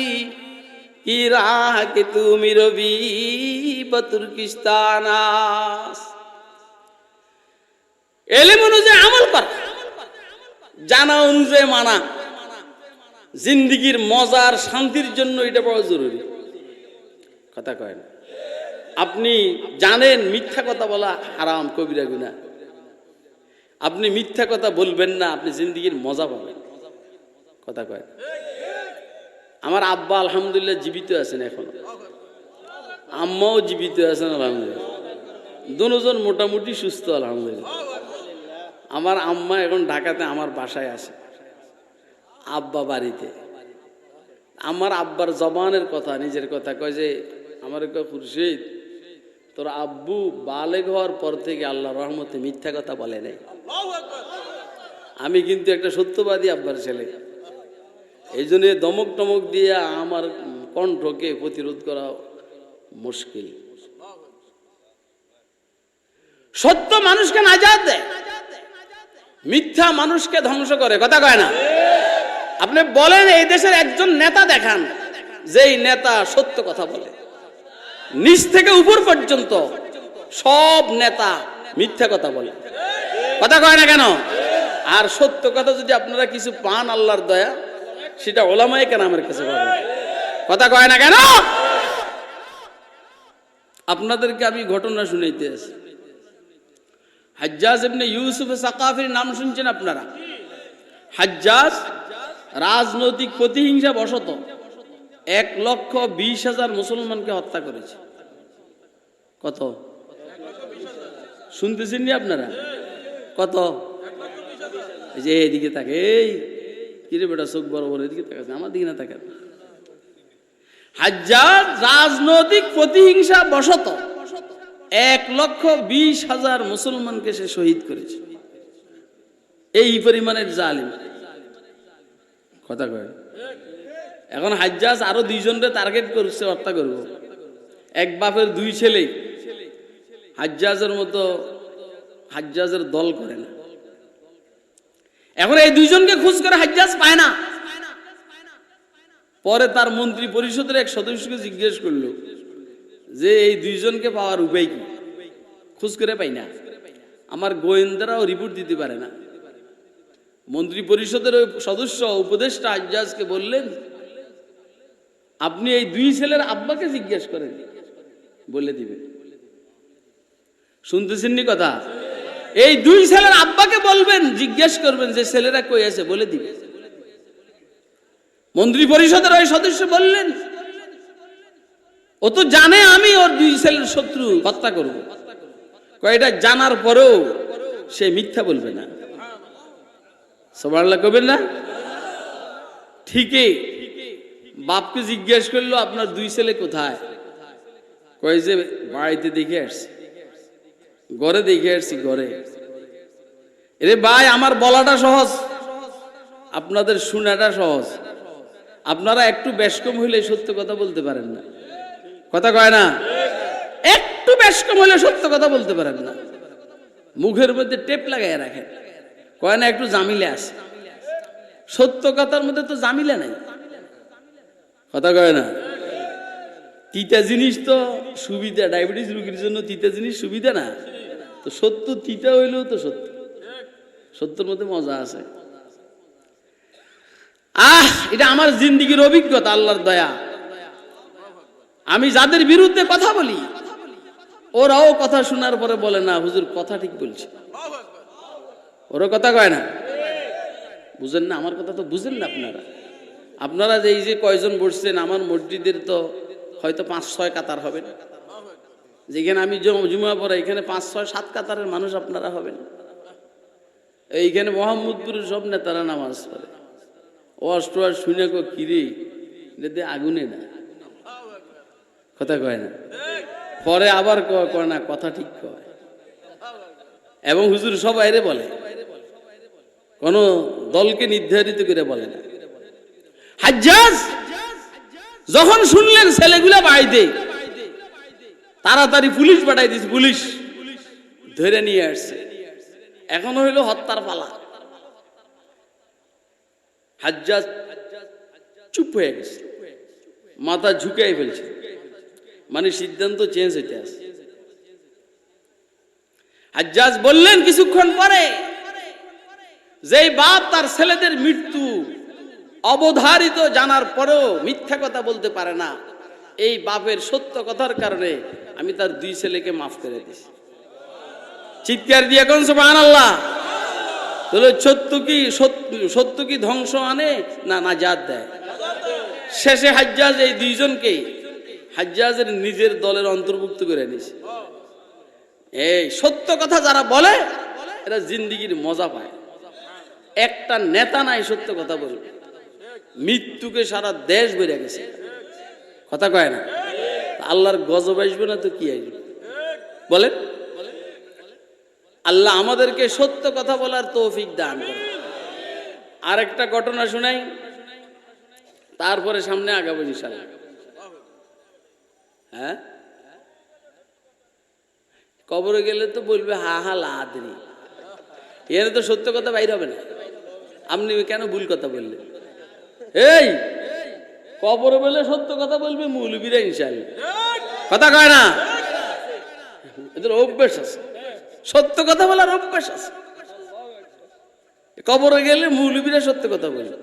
S1: की राह के तू मिरबी बतुर्किस्तानास এলেম অনুযায়ী আমল করা জানা অনুযায়ী মানা জিন্দেগির মজার শান্তির জন্য এটা বড় জরুরি কথা কয় না আপনি জানেন মিথ্যা কথা বলা হারাম কবিরা গুনাহ আপনি মিথ্যা কথা বলবেন না আপনি জিন্দেগির মজা পাবেন কথা কয় আমার আব্বা আলহামদুলিল্লাহ জীবিত আছেন এখনো আম্মাও জীবিত আছেন আলহামদুলিল্লাহ দুজন মোটামুটি সুস্থ আলহামদুলিল্লাহ আমার আম্মা এখন ঢাকাতে আমার বাসায় আছে আব্বা বাড়িতে আমার আব্বার জবানের কথা নিজের কথা কয় যে আমার কয় খুরশিদ তোর আব্বু বালেগ হওয়ার পর থেকে আল্লাহর রহমতে মিথ্যা কথা বলে নাই আমি কিন্তু একটা সত্যবাদী আব্বার ছেলে এই জন্য দমক টমক দিয়ে আমার কণ্ঠকে প্রতিরোধ করা মুশকিল সত্য মানুষকে নাজাত দেয় মিথ্যা মানুষকে ধ্বংস করে কথা কয় না আপনি বলেন এই দেশের একজন নেতা দেখান যেই নেতা সত্য কথা বলে নিচ থেকে উপর পর্যন্ত সব নেতা মিথ্যা কথা বলে কথা কয় না কেন আর সত্য কথা যদি আপনারা কিছু পান আল্লাহর দয়া সেটা ওলামায়ে কেরামের কাছে পাবেন কথা কয় না কেন আপনাদেরকে আমি ঘটনা শুনাইতে আছি হাজ্জাজ ইবনে ইউসুফ সাকাফির নাম শুনছেন আপনারা হাজ্জাজ রাজনৈতিক প্রতিহিংসা বশত 1,20,000 মুসলমানকে হত্যা করেছে কত শুনতেছেন নি আপনারা কত এই যে এদিকে তাকে এই কিরে বেটা চোখ বড় বড় এদিকে তাকাচ্ছে আমার দিকে না তাকান হাজ্জাজ রাজনৈতিক প্রতিহিংসা বশত 1,20,000 মুসলমানকে সে শহীদ করেছে এই পরিমাণের জালিম কথা কয় এখন হাজ্জাজ আরো 2 জনকে টার্গেট করছে হত্যা করব এক বাপের 2 ছেলে হাজ্জাজের মতো হাজ্জাজের দল করে না এখন এই 2 জনকে খোঁজ করে হাজ্জাজ পায় না পরে তার মন্ত্রী পরিষদের এক সদস্যকে জিজ্ঞেস করলো যে এই 2 জনকে পাওয়ার উপায় কি খোঁজ করে পাই না আমার গোয়েন্দারাও রিপোর্ট দিতে পারে না মন্ত্রী পরিষদের ওই সদস্য উপদেষ্টা হাজ্জাজকে বললেন আপনি এই 2 ছেলের আব্বাকে জিজ্ঞেস করেন বলে দিবে শুনতেছেন নি কথা এই 2 ছেলের আব্বাকে বলবেন জিজ্ঞেস করবেন যে ছেলেরা কই আছে বলে দিবে মন্ত্রী পরিষদের ওই সদস্য বললেন ও তো জানে আমি ওর 2 ছেলের শত্রু হত্যা করব কয়টা জানার পরেও সে মিথ্যা বলবে না সুবহানাল্লাহ কইবেন না ঠিকই বাপকে জিজ্ঞেস করলো আপনার 2 ছেলে কোথায় কয় যে বাড়িতে দেখে আসছি ঘরে দেখে আসছি ঘরে এরে ভাই আমার বলাটা সহজ আপনাদের শোনাটা সহজ আপনারা একটু বেশকম হইলে সত্য কথা বলতে পারেন না কথা কয় না একটু বেশকম হইলে সত্য কথা বলতে পারেন না মুখের মধ্যে টেপ লাগাইয়া রাখেন কয় না একটু জামিলে আছে সত্য কথার মধ্যে তো জামিলে নাই কথা কয় না তিতা জিনিস তো সুবিধা ডায়াবেটিস রোগীর জন্য তিতা জিনিস সুবিধা না তো সত্য তিতা হইলেও তো সত্য সত্যের মধ্যে মজা আছে এটা আমার জিন্দেগির অভিজ্ঞতা আল্লাহর দয়া আমি যাদের বিরুদ্ধে কথা বলি ওরাও কথা শোনার পরে বলে না হুজুর কথা ঠিক বলছে ওরা কথা কয় না বুঝেন না আমার কথা তো বুঝেন না আপনারা যে এই যে কয়জন বসছেন আমার মসজিদের তো হয়তো 5-6 কাতার হবে না যেখানে আমি জুমা পড়াই এখানে 5-6-7 কাতারের মানুষ আপনারা হবেন এইখানে মোহাম্মদপুরের সব নেতারা নামাজ পড়ে অষ্টআর শুনে কো কিরে এতে আগুনে না কথা কয় না পরে আবার কয় না কথা ঠিক কয় এবং হুজুর সব বাইরে বলে কোন দলকে নির্ধারিত করে বলে না হাজ্জাজ যখন শুনলেন ছেলেগুলা বাড়িতে তাড়াতাড়ি পুলিশ পাঠাই দিয়েছে পুলিশ ধরে নিয়ে আসছে এখনো হইল হত্যার পালা। হাজ্জাজ চুপ হয়ে গেছে, মাথা ঝুঁকাই ফেলছে, মানে সিদ্ধান্ত চেঞ্জ হইতে আছে। হাজ্জাজ বললেন কিছুক্ষণ পরে, যেই বাপ তার ছেলেদের মৃত্যু অবধারিত জানার পরেও মিথ্যা কথা বলতে পারে না, এই বাপের সত্য কথার কারণে আমি তার 2 ছেলেকে মাফ করে দিয়েছি। চিৎকার দিয়ে কোন সুবহানাল্লাহ। তাহলে সত্য কি ধ্বংস আনে না নাজাত দেয়? শেষে হাজ্জাজ এই 2 জনকে হাজ্জাজের নিজের দলের অন্তর্ভুক্ত করে নিয়েছে। এই সত্য কথা যারা বলে এরা জিন্দিগির মজা পায়। একটা নেতা নাই সত্য কথা বলবে, মৃত্যুকে সারা দেশ বেড়ে গেছে, কথা কয় না। আল্লাহর গজব আসবে না তো কি আসবে বলেন? আল্লাহ আমাদেরকে সত্য কথা বলার তৌফিক দান করে। আরেকটা ঘটনা শুনাই, তারপরে সামনে আগাবো ইনশাআল্লাহ। হ্যাঁ, কবরে গেলে তো বলবে হা হা লাদরি, এর তো সত্য কথা বাইর হবে না। আপনি কেন ভুল কথা বললেন? এই কবরে বলে সত্য কথা বলবে মৌলবীরা ইনশাআল্লাহ, কথা কয় না। এদের অভ্যাস আছে, সত্য কথা বলার অভ্যাস আছে। কবরে গেলে মৌলবীরা সত্য কথা বলবে,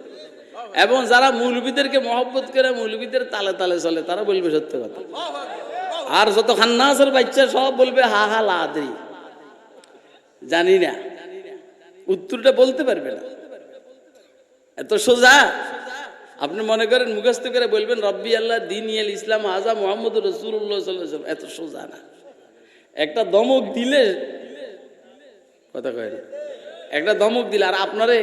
S1: এবং যারা মৌলবীদেরকে মহব্বত করে মৌলবীদের তালে তালে চলে তারা বলবে সত্য কথা। আর যত খান্নাসের বাচ্চা সব বলবে হা হা লাদরি, জানি না, উত্তরটা বলতে পারবে না। এত সোজা। আপনি মনে করেন মুখস্থ করে বলবেন রব্বি আল্লাহ দিন ইয়াল ইসলাম আজা মুহাম্মদ রাসূলুল্লাহ সাল্লাল্লাহু আলাইহি ওয়াসাল্লাম, এত সোজা না। একটা দমক দিলে, কথা কয় না, একটা দমক দিলে আর আপনারে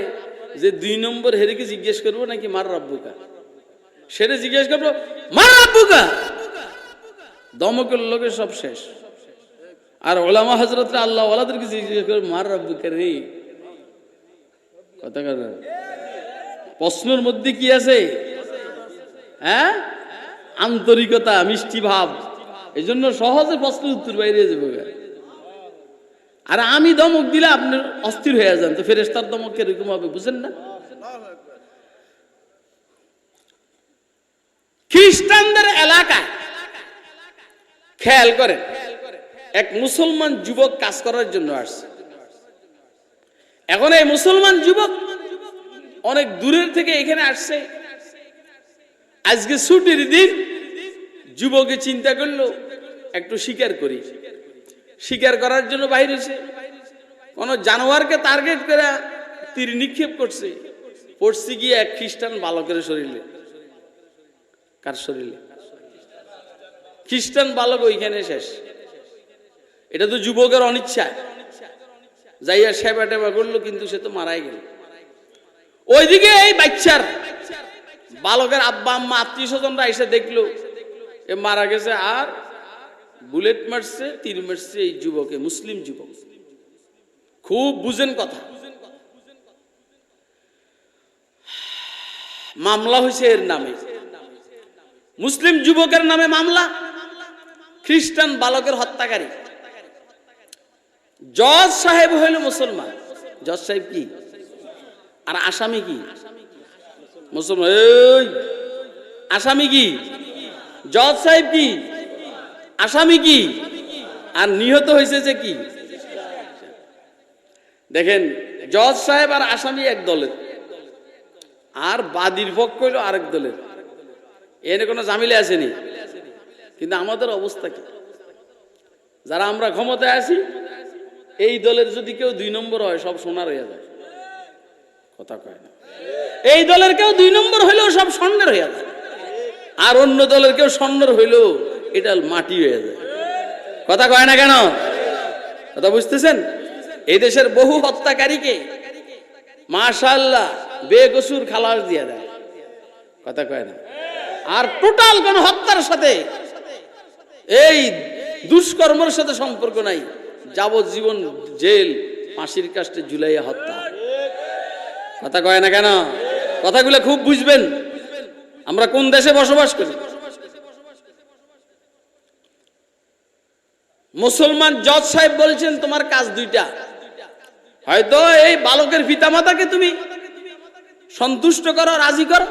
S1: যে 2 নম্বর হেরেকে জিজ্ঞেস করবো নাকি মার রব্বুকা, সেটা জিজ্ঞেস করবো মার রব্বুকা, দমকের লোকের সব শেষ। আর ওলামা হযরতরা আল্লাহ ওয়ালাদেরকে জিজ্ঞেস করবো মার রব্বুকা রে, কথা কয় না। প্রশ্নের মধ্যে কি আছে? হ্যাঁ, আন্তরিকতা, মিষ্টি ভাব। এই জন্য সহজে প্রশ্নের উত্তর বাইরে যাবে। আর আমি দমক দিলে আপনি অস্থির হয়ে যান, তো ফেরেশতার দমক এরকম হবে, বুঝেন না? খ্রিস্টানদের এলাকায় খেয়াল করেন, এক মুসলমান যুবক কাজ করার জন্য আসছে। এখন এই মুসলমান যুবক অনেক দূরের থেকে এখানে আসছে। আজকে ছুটির দিন, যুবকে চিন্তা করলো একটু শিকার করি। শিকার করার জন্য বাইরে হয়েছে, কোন জানোয়ারকে টার্গেট করে তীর নিক্ষেপ করছে, পড়ছে গিয়ে এক খ্রিস্টান বালকের শরীরে। কার শরীরে? খ্রিস্টান বালক ওইখানে শেষ। এটা তো যুবকের অনিচ্ছা, যাইয়া সেবা টেবা করলো, কিন্তু সে তো মারাই গেল। ওইদিকে এই বাচ্চার বালকের আব্বা আম্মা আত্মীয় স্বজনরা এসে দেখলো এ মারা গেছে, আর বুলেট মারছে, তীর মারছে এই যুবকে, মুসলিম যুবক। খুব বুঝেন কথা। মামলা হয়েছে এর নামে, মুসলিম যুবকের নামে মামলা, খ্রিস্টান বালকের হত্যাকারী। জজ সাহেব হইল মুসলমান। জজ সাহেব কি আর আসামি কি? মুসলমান। এই আসামি কি? জজ সাহেব কি? আসামি কি? আর নিহত হয়েছে যে কি? দেখেন, জজ সাহেব আর আসামি এক দলের, আর বাদীর পক্ষ হইল আরেক দলের। এনে কোনো ঝামেলা আসেনি। কিন্তু আমাদের অবস্থা কি? যারা আমরা ক্ষমতায় আছি, এই দলের যদি কেউ 2 নম্বর হয় সব সোনার হয়ে যায়, কথা কয় না। এই দলের কেউ 2 নম্বর হইলেও সব স্বর্ণের হয়ে যায়, আর অন্য দলের কেউ স্বর্ণের হইলেও এটা মাটি হয়ে যায়, কথা কয় না কেন? কথা বুঝতেছেন? এই দেশের বহু হত্যাকারীকে মাশাআল্লাহ বেকসুর খালাস দিয়ে দেয়, কথা কয় না। আর টোটাল কোন হত্যার সাথে, এই দুষ্কর্মের সাথে সম্পর্ক নাই, যাবজ্জীবন জেল, ফাঁসির কাস্টে ঝুলাইয়া হত্যা, কথা কয় না কেন? কথাগুলো খুব বুঝবেন আমরা কোন দেশে বসবাস করি। মুসলমান জজ সাহেব বলছেন তোমার কাজ 2টা, হয়তো এই বালকের পিতামাতাকে তুমি সন্তুষ্ট করো, রাজি করো,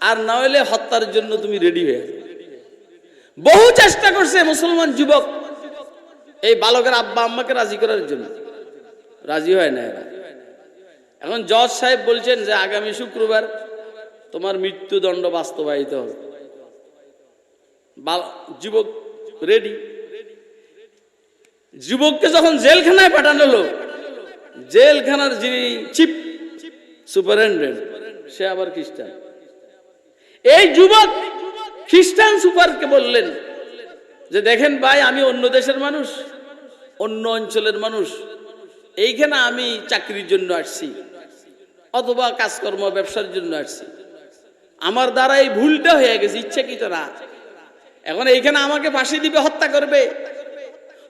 S1: আর না হলে হত্যার জন্য তুমি রেডি হয়ে যাও। বহু চেষ্টা করছে মুসলমান যুবক এই বালকের আব্বা আম্মাকে রাজি করার জন্য, রাজি হয় না এরা। এখন জজ সাহেব বলছেন যে আগামী শুক্রবার তোমার মৃত্যুদণ্ড বাস্তবায়িত হবে। যুবক রেডি। যুবককে যখন জেলখানায় পাঠানো হলো, জেলখানার যিনি চিফ সুপারিনটেন্ডেন্ট সে আবার খ্রিস্টান। এই যুবক খ্রিস্টান সুপারকে বললেন যে দেখেন ভাই, আমি অন্য দেশের মানুষ, অন্য অঞ্চলের মানুষ, এইখানে আমি চাকরির জন্য আসছি অথবা কাজকর্ম ব্যবসার জন্য আসছি, আমার দ্বারা এই ভুলটা হয়ে গেছে, ইচ্ছাকৃত না। এখন এইখানে আমাকে ফাঁসি দিবে, হত্যা করবে।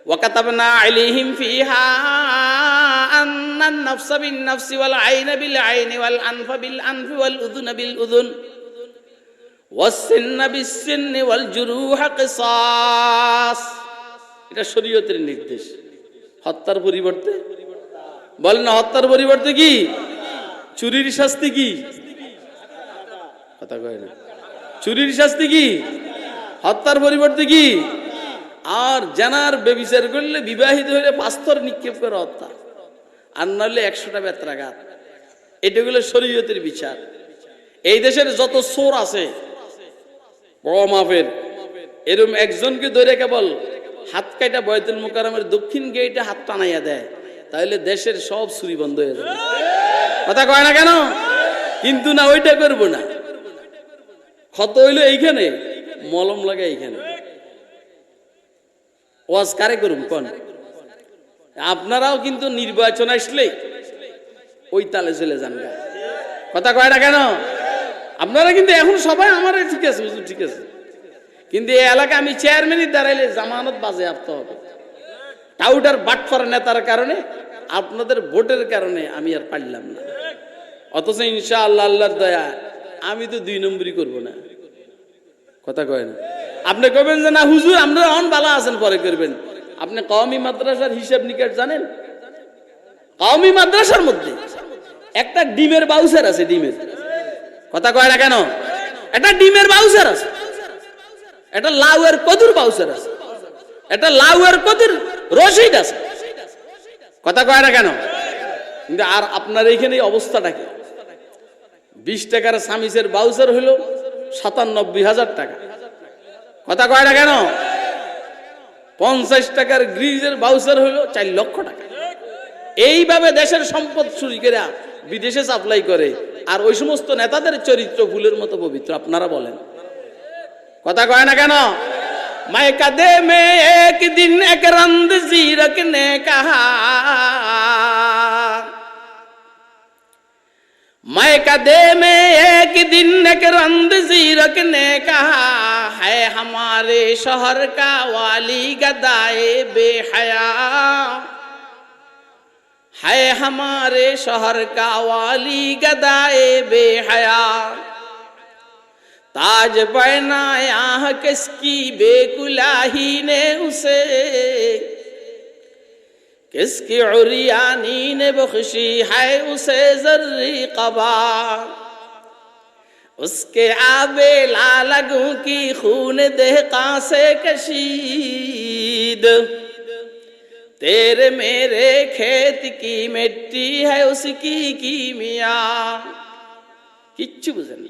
S1: ওয়াকাতাবনা আলাইহিম ফিহা আন্নান নাফসা বিন নাফসি ওয়াল আইনা বিল আইনি ওয়াল আনফা বিল আনফি ওয়াল উযুনা বিল উযুন ওয়াস সিন্না বিস সিন্নি ওয়াল জুরুহা কিসাস। এটা শরীয়তের নির্দেশ। হত্যার পরিবর্তে বলেন না, হত্যার পরিবর্তে কি? চুরির শাস্তি কি? কথা কয় না। চুরির শাস্তি কি? হত্যার পরিবর্তে কি? আর জানার বেবিচার করলে, বিবাহিত হইলে পাথর নিক্ষেপ করে হত্যা, আর নাহলে 100টা বেত্রাঘাত। এটাগুলো শরীয়তের বিচার। এই দেশের যত চোর আছে বড় মাপের, এরকম একজনকে ধরে কেবল হাত কাটা বয়তুল মুকাররমের দক্ষিণ গেটে হাত টানাইয়া দেয়, তাহলে দেশের সব চুরি বন্ধ হয়ে যাবে। কথা কয় না কেন? কিন্তু না, ওইটা করবো না। ক্ষত হইলো এইখানে, মলম লাগে এইখানে। ওয়াজ কারে করুন কোন? আপনারাও কিন্তু নির্বাচন আসলে ওই তালে চলে যান। কথা কয় না কেন? আপনারা কিন্তু এখন সবাই আমার ঠিক আছে, ঠিক আছে, কিন্তু এই এলাকায় আমি চেয়ারম্যানই দাঁড়াইলে জামানত বাজেয়াপ্ত হবে। টাউটার বাটফার নেতার কারণে, আপনাদের ভোটের কারণে আমি আর পারলাম না। অথচ ইনশাআল্লাহ আল্লাহর দয়া আমি তো 2 নম্বরই করবো না। কথা কয় না? আপনি কবেন যে না হুজুর আমরা অন বালা আছেন, পরে করবেন। আপনি কওমি মাদ্রাসার হিসাব নিকাশ জানেন? কওমি মাদ্রাসার মধ্যে একটা ডিমের বাউচার আছে, ডিমের। কথা কয় না কেন? একটা ডিমের বাউচার আছে, একটা লাউয়ের কদুর বাউচার আছে, একটা লাউয়ের কদুর রশিদ আছে। কথা কয় না কেন? কিন্তু আর আপনার এইখানে অবস্থাটা কি? 20 টাকার সামিসের বাউচার হলো 97,000 টাকা। কথা কয় না কেন? 50 টাকার গ্রিজের বাউচার হলো 4 লক্ষ টাকা। এইভাবে দেশের সম্পদ চুরি করে বিদেশে সাপ্লাই করে। আর ওই সমস্ত নেতাদের চরিত্র ফুলের মতো পবিত্র। আপনারা বলেন, কথা কয় না কেন? मैं कदे में एक दिन एक रंदजीरक ने कहा, मैं कदे में एक दिन एक रंदजीरक ने कहा, है हमारे शहर का वाली गदाए बेहया, है हमारे शहर का वाली गदाए बेहया, ताज पहनाया किसकी बेकुलाही ने उसे, किसकी उरियानी ने बख्शी है उसे जर्री कबा, उसके आबे लालगों की खून देहका से कशीद, तेरे मेरे खेत की मिट्टी है उसकी कीमिया। किच्चू बुझन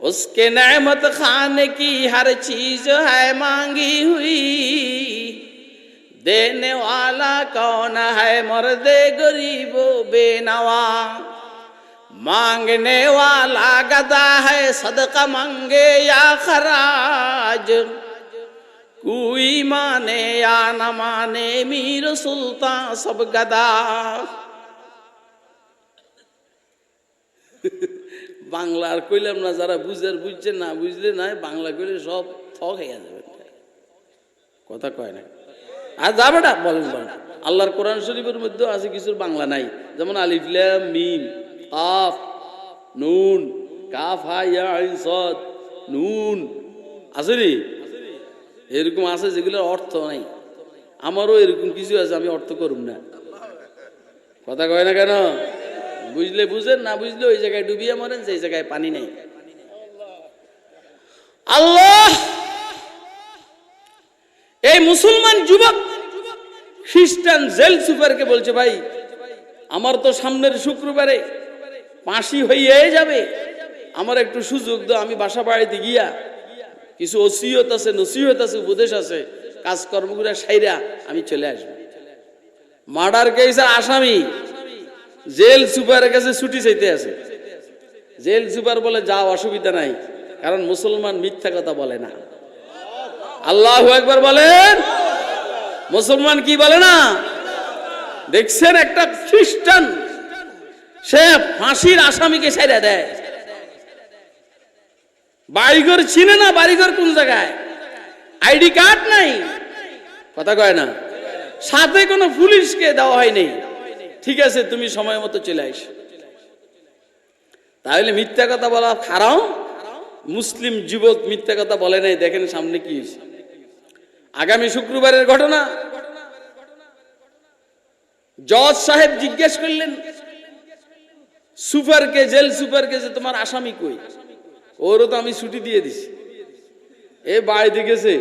S1: उसके नेमत खाने की हर चीज है मांगी हुई, देने वाला कौन है मर्दे गरीबो बेनवा, मांगने वाला गदा है सदका मांगे या खराज, कोई माने या न माने मीर सुल्तान सब गदा। বাংলা আর কইলাম না, যারা বুঝের বুঝছে, না বুঝলে নাই, বাংলা কইলে সব থক হয়ে যাবে। কথা কয় না আর যাবে না। বলেন বলেন, আল্লাহর কোরআন শরীফের মধ্যে আছে কিছুর বাংলা নাই, যেমন আলিফ লাম মিম কাফ নুন, কাফ হা ইয়া আইন সাদ নুন আছে রে, এরকম আছে যেগুলোর অর্থ নাই। আমারও এরকম কিছু আছে, আমি অর্থ করুম না। কথা কয় না কেন? বুঝলে বুঝেন, না বুঝলে ওই জায়গায় ডুবিয়ে মরেন যে জায়গায় পানি নেই। আল্লাহ, এই মুসলমান যুবক খ্রিস্টান জেল সুপারকে বলছে, ভাই আমার তো সামনের শুক্রবারে ফাঁসি হয়ে যাবে, আমার একটু সুযোগ দাও, আমি বাসা বাড়িতে গিয়া কিছু ওসিয়ত আছে, নসিহত আছে, উপদেশ আছে, কাজকর্মগুলা সাইরা আমি চলে আসবো। মার্ডার কেসের আসামি জেল সুপারের কাছে ছুটি চাইতে আছে। জেল সুপার বলে, যাও, অসুবিধা নাই, কারণ মুসলমান মিথ্যা কথা বলে না। আল্লাহু আকবার বলেন। মুসলমান কি বলে না? দেখছেন একটা খ্রিস্টান সে ফাঁসির আসামিকে ছেড়ে দেয়। বাড়িঘর চিনে না, বাড়িঘর কোন জায়গায়, আইডি কার্ড নাই, কথা কয় না, সাথে কোনো পুলিশকে দেওয়া হয়নি। ঠিক আছে, তুমি সময় মতো চলে আইস। তাহলে মিথ্যা কথা বলা খারাপ। মুসলিম যুবক মিথ্যা কথা বলে নাই। দেখেন সামনে কি হয়েছে। আগামী শুক্রবারের ঘটনা। জজ সাহেব জিজ্ঞেস করলেন সুপারকে, জেল সুপারকে, যে তোমার আসামি কই? ওরও তো আমি ছুটি দিয়ে দিছি, এ বাড়িতে গেছে,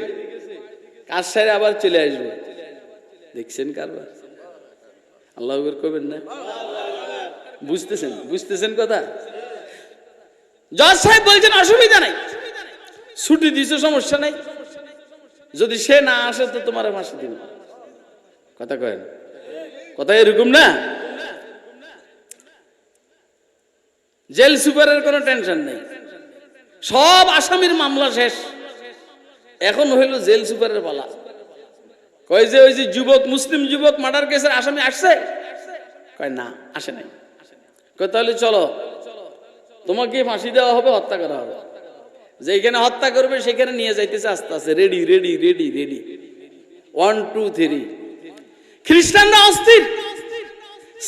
S1: কাজ সারে আবার চলে আসবে। দেখছেন কারবার। আল্লাহ করবেন না? বুঝতেছেন? বুঝতেছেন কথা? জজ সাহেব বলছেন অসুবিধা নাই, ছুটি দিছো, সমস্যা নাই, যদি সে না আসে তো তোমার ফাঁসি দিব। কথা কয়েন, কথা এরকম না? জেল সুপারের কোনো টেনশন নেই, সব আসামির মামলা শেষ, এখন হইল জেল সুপারের পালা। কয় যে ওই যে যুবক, মুসলিম যুবক মার্ডার কেসের আসামি আসছে? কয় না, আসে নাই। কয় তাহলে চলো, তোমাকে ফাঁসি দেওয়া হবে, হত্যা করা হবে। যেখানে হত্যা করবে সেখানে নিয়ে যাইতেছে আস্তে আস্তে, রেডি রেডি রেডি রেডি, 1 2 3। খ্রিস্টানরা অস্থির,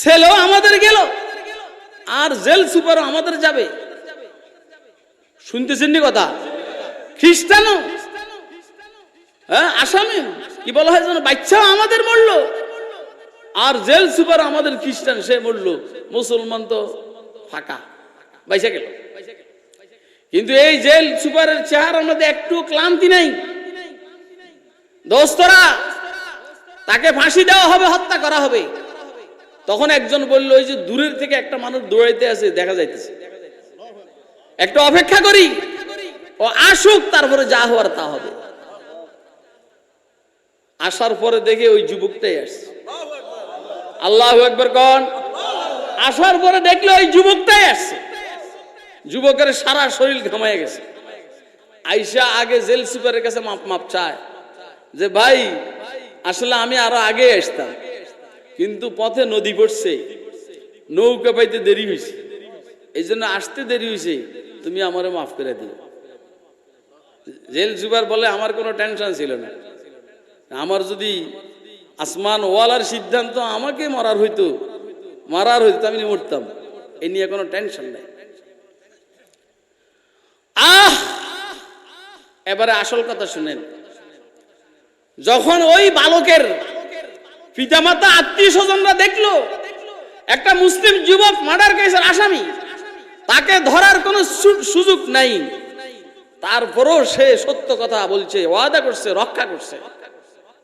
S1: ছেলেও আমাদের গেল আর জেল সুপারও আমাদের যাবে। শুনতেছেন নি কথা? খ্রিস্টানও, হ্যাঁ, আসামি কি বলা হয় যেন, বাচ্চাও আমাদের মরলো আর জেল সুপার আমাদের খ্রিস্টান, সে মরলো, মুসলমান তো ফাঁকা, বাইসা গেল। কিন্তু এই জেল সুপারের চেহারার মধ্যে একটু ক্লান্তি নাই। দোস্তরা, তাকে ফাঁসি দেওয়া হবে, হত্যা করা হবে। তখন একজন বলল, ওই যে দূরের থেকে একটা মানুষ দৌড়াইতে আছে, দেখা যাইতেছে, একটু অপেক্ষা করি, ও আসুক, তারপরে যা হওয়ার তা হবে। আসার পরে দেখে ওই যুবকটাই আসছে। আল্লাহু আকবার কোন? আসার পরে দেখলে ওই যুবকটাই আসছে। যুবকের সারা শরীর ঘামায় গেছে। আইসা আগে জেল সুপারের কাছে মাপ চায় যে, ভাই আসলে আমি আরো আগে আসতাম, কিন্তু পথে নদী পড়ছে, নৌকা পাইতে দেরি হয়েছে, এই জন্য আসতে দেরি হয়েছে, তুমি আমারে মাফ করে দিও। জেল সুপার বলে, আমার কোনো টেনশন ছিল না, আমার যদি আসমান ওয়ালার সিদ্ধান্ত আমাকে মারার হইতো আমি মরতাম, এ নিয়ে কোনো টেনশন নাই। এবারে আসল কথা শুনেন। যখন ওই বালকের পিতামাতা, আত্মীয় স্বজনরা দেখলো একটা মুসলিম যুবক মার্ডার কেসের আসামি, তাকে ধরার কোনো সুযোগ নাই, তারপরও সে সত্য কথা বলছে, ওয়াদা করছে, রক্ষা করছে,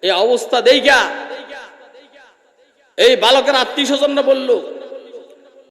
S1: এই অবস্থা দেখা এই বালকের আত্মীয় স্বজনরা বলল,